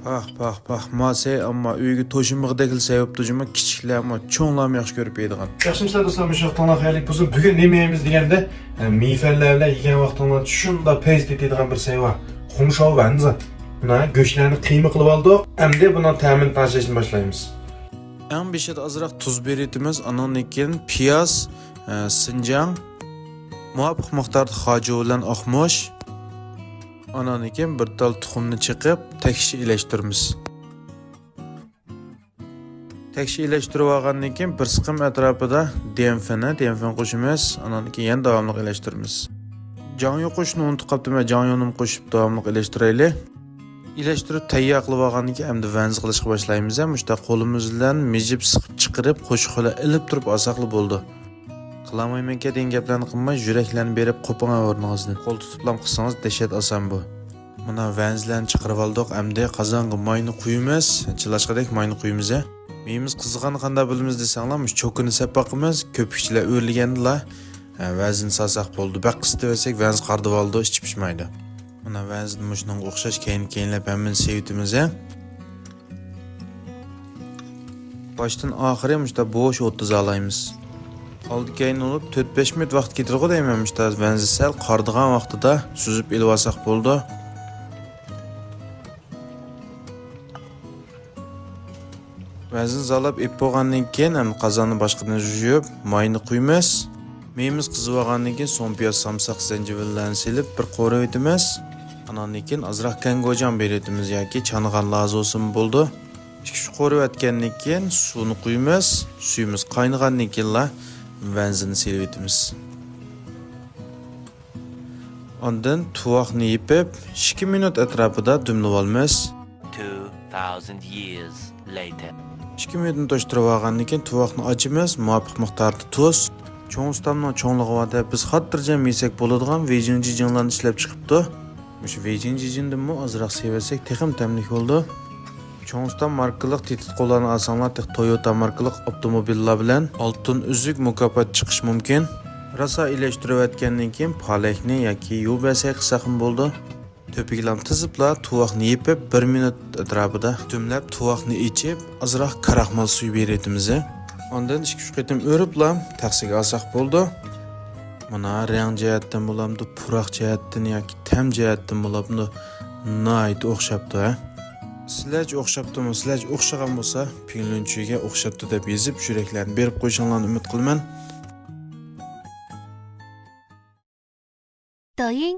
Pah, mase amma uyga to'shimig'idagi sevib tujima kichiklar ama cho'nglarni yaxshi ko'rib yeydigan. Yaxshimisiz do'stlar, mushaqtana xayrlik bo'lsin. Bugun nima yeymiz deganda, meyfeler bilan yegan vaqtimda shunda paste etadigan bir şey var. Xumshov vanza. Buna go'shtlarni qiyma qilib oldik. Endi buni ta'min tashlashni boshlaymiz. Eng beshida azroq tuz beritimiz, andan keyin piyoz, sinjang, muvofiq miqdorda xoju bilan oqmosh. Andan keyin bir tal tuxumni chiqib, tekshi ilashtiramiz. Tekshi ilashtirib olgandan keyin bir siqim atrofida denfini qo'shamiz, andan keyin davomli ilashtiramiz. Jonyo qo'shni unutib qoldim, jonyonim qo'shib davomli ilashtiraylik. İlashtirib tayyor qilib olgandan keyin endi vanz qilishga boshlaymiz. Mushta qo'limiz bilan mijib siqib chiqarib, qo'shiqlar ilib turib olsaqli bo'ldi. Qilamaymanka degan gaplarni qilmay, yuraklarni berib qo'pinga o'rningizdan. Qo'l tutiblam qilsangiz dehshat oson bu. Mana vanzlarni chiqarib oldik. Endi qozonga mayni quyamiz. Chilashqadek mayni quyamiz. Meyimiz qiziqani qanday bilamiz desanglar, mush cho'kini sapaqimiz, ko'pikchilar o'rligandilar. Vazn sasaq bo'ldi. Baq qistaversak vanz qardib oldi, ichib pishmaydi. Mana vazn mushunga o'xshash keyin-keyinlab hammasini sevitimiz. Boshdan oxiri mushta bo'sh o'ttiz olaymiz. Oldi-keyin olib 4-5 minut vaqt ketirdi deyman, mushta vanz sal qardigan vaqtida suzib ilib olsaq bo'ldi. Vazn zalab ep bo'lgandan keyin ham qozonni boshqadan yuvib, mayni quyamiz. Meyimiz qizib olgandan keyin so'ng piyoz, samsaq, zanjibillarni silib bir qo'rib etamiz. Andan keyin azroq kangojan beritimiz yoki chanigan lazim bo'ldi. Ikki qo'rib etgandan keyin suvni quyamiz. Suyimiz qaynagandan keyin vanzni silib etamiz. Ondan tuvoqni yepib 2 minut atrofida dumlab olamiz. 2000 years later. 2 minutni to'shtirib olgandan keyin tuvoqni ochamiz, muvofiq miqdorda tuz. Cho'ng ustamning cho'nglig'ida biz xotirjam yesak bo'ladigan vejin jijinlarni ishlab chiqibdi. Mush vejin jijindimi azroq sevasak texim tamlik bo'ldi. Cho'ng ustam markalik tetit qo'llarni olsanglar, Toyota markalik avtomobillar bilan oltin uzuk mukofot chiqish mumkin. Rosa ilashtirib o'tgandan keyin palakni yoki yubasa qilsaqim bo'ldi. To'piklarni tizibla tuvoqni yepib 1 minut atrofida dumlab tuvoqni ichib azroq karaxmal suv beritimiz. Ondan 2-3 qatim o'ribla taqsiga olsaq bo'ldi. Mana rang jihatdan bo'lamdi, puroq jihatdan yoki tam jihatdan bo'lamdi. Nayt o'xshabdi. Sizlar o'xshabdimi? Sizlar o'xshagan bo'lsa, pinglunchiga o'xshabdi deb yozib, yuraklarni berib qo'yishinglarni umid qilaman. 抖音、